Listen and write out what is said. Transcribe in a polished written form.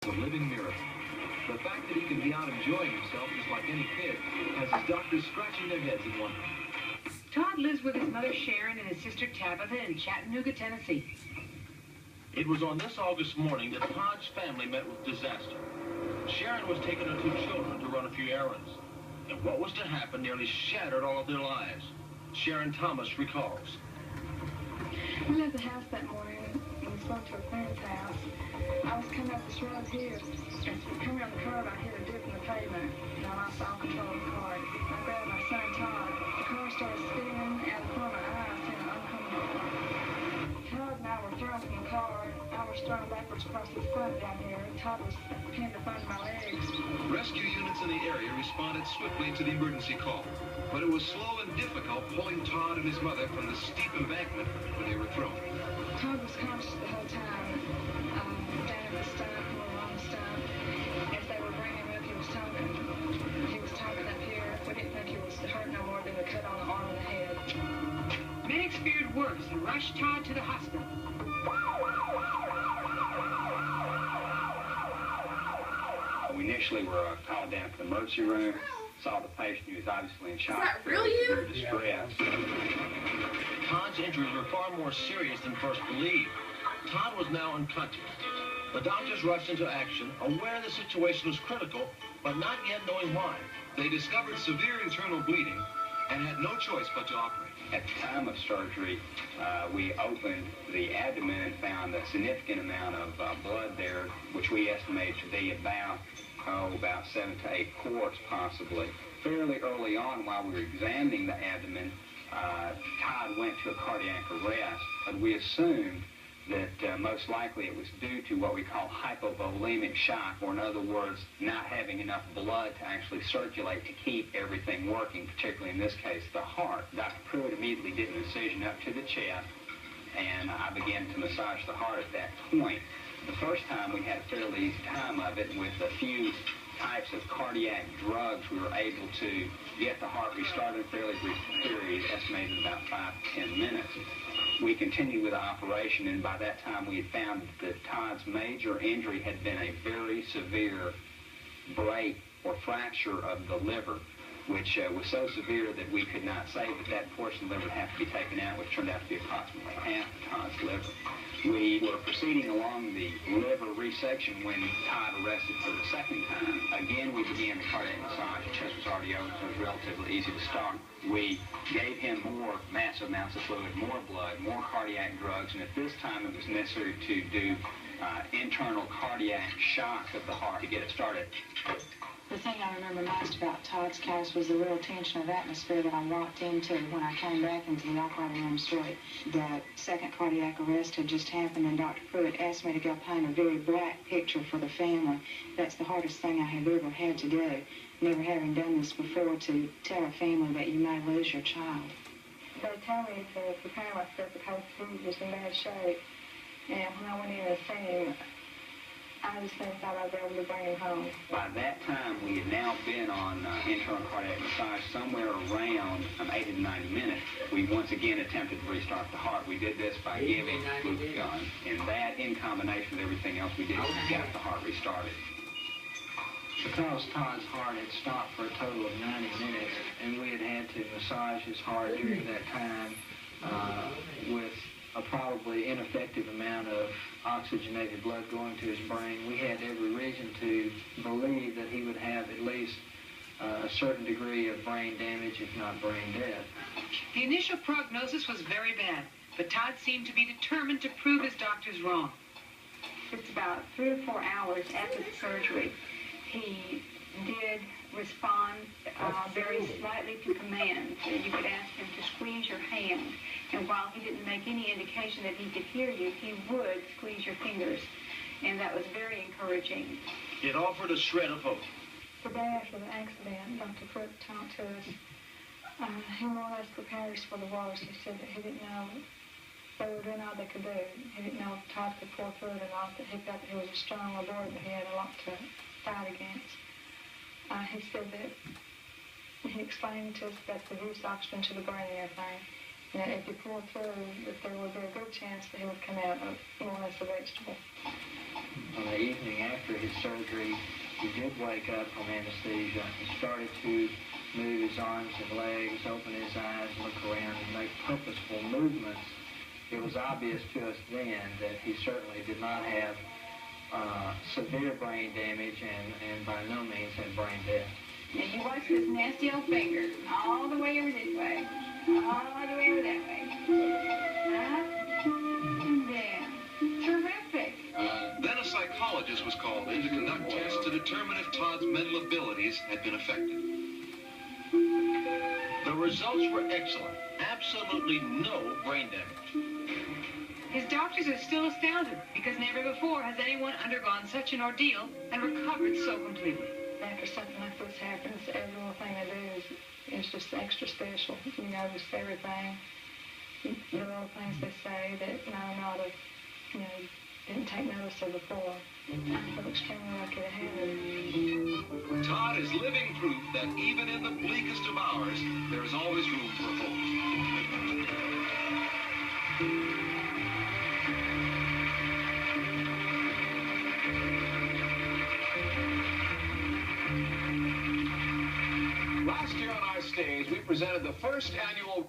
A living miracle. The fact that he can be out enjoying himself just like any kid has his doctors scratching their heads in wonder. Todd lives with his mother Sharon and his sister Tabitha in Chattanooga, Tennessee. It was on this August morning that Todd's family met with disaster. Sharon was taking her 2 children to run a few errands. And what was to happen nearly shattered all of their lives. Sharon Thomas recalls. We left the house that morning and we spoke to a friend's house. I was coming up this road here. As we come around the curve, I hit a dip in the pavement, and I lost all control of the car. I grabbed my son, Todd. The car started spinning out of the corner of my eye. I seen an oncoming car. Todd and I were thrown from the car. I was thrown backwards across this front down here. Todd was pinned up under my legs. Rescue units in the area responded swiftly to the emergency call, but it was slow and difficult pulling Todd and his mother from the steep embankment where they were thrown. Todd was conscious the whole time, down at the stump, on the stump. As they were bringing him up, he was talking. He was talking up here. We didn't think he was hurt no more than a cut on the arm and the head. Medics feared worse and rushed Todd to the hospital. We initially were called down to the emergency room, saw the patient who was obviously in shock. Is that really you? Distress. Todd's injuries were far more serious than first believed. Todd was now unconscious. The doctors rushed into action, aware the situation was critical, but not yet knowing why. They discovered severe internal bleeding and had no choice but to operate. At the time of surgery, we opened the abdomen and found a significant amount of blood there, which we estimate to be about 7 to 8 quarts possibly. Fairly early on, while we were examining the abdomen, Todd went to a cardiac arrest, and we assumed that most likely it was due to what we call hypovolemic shock, or in other words, not having enough blood to actually circulate to keep everything working, particularly in this case, the heart. Dr. Pruitt immediately did an incision up to the chest, and I began to massage the heart at that point. The first time we had a fairly easy time of it. With a few types of cardiac drugs, we were able to get the heart restarted in a fairly brief period, estimated about 5 to 10 minutes. We continued with the operation, and by that time we had found that Todd's major injury had been a very severe break or fracture of the liver, which was so severe that we could not say that portion of the liver would have to be taken out, which turned out to be approximately half of Todd's liver. We were proceeding along the liver resection when Todd arrested for the second time. Again, we began the cardiac massage. The chest was already open, so it was relatively easy to start. We gave him more massive amounts of fluid, more blood, more cardiac drugs, and at this time it was necessary to do internal cardiac shock of the heart to get it started. The thing I remember most about Todd's case was the real tension of atmosphere that I walked into when I came back into the operating room suite. The second cardiac arrest had just happened, and Dr. Pruitt asked me to go paint a very black picture for the family. That's the hardest thing I have ever had to do, never having done this before, to tell a family that you may lose your child. They told me to prepare myself because he was in bad shape, and when I went in and seen him, I just thought I'd be able to bring him home. By that time, we had now been on internal cardiac massage somewhere around 80 to 90 minutes. We once again attempted to restart the heart. We did this by giving glucagon, and that, in combination with everything else we did, got the heart restarted. Because Todd's heart had stopped for a total of 90 minutes, and we had had to massage his heart during that time with a probably ineffective amount of oxygenated blood going to his brain, we had every reason to believe that he would have at least a certain degree of brain damage, if not brain death. The initial prognosis was very bad, but Todd seemed to be determined to prove his doctors wrong. Just about 3 or 4 hours after the surgery, he did respond very slightly to commands. You could ask him to squeeze your hand, and while he didn't make any indication that he could hear you, he would squeeze your fingers, and that was very encouraging. It offered a shred of hope. The day after the accident, Dr. Pruitt talked to us. He more or less prepared us for the worst. He said that he didn't know they were doing all they could do. He didn't know if Todd could pull through it or not, that he felt that he was a strong little boy, but he had a lot to fight against. He said that he explained to us that they used oxygen to the brain and everything, and that if he pulled through, that there would be a good chance that he would come out more or less a vegetable. on the evening after his surgery, he did wake up from anesthesia. He started to move his arms and legs, open his eyes, look around, and make purposeful movements. It was obvious to us then that he certainly did not have severe brain damage and by no means had brain death. Now you watch this nasty old finger, all the way over this way, all the way over that way. Up and down. Terrific. Then a psychologist was called in to conduct tests to determine if Todd's mental abilities had been affected. The results were excellent. Absolutely no brain damage. His doctors are still astounded because never before has anyone undergone such an ordeal and recovered so completely. After something like this happens, every little thing they do is just extra special. You notice everything, the little things they say that I might have, didn't take notice of before. I feel extremely lucky to have him. Todd is living proof that even in the bleakest of hours, there is always room for hope. Last year on our stage, we presented the first annual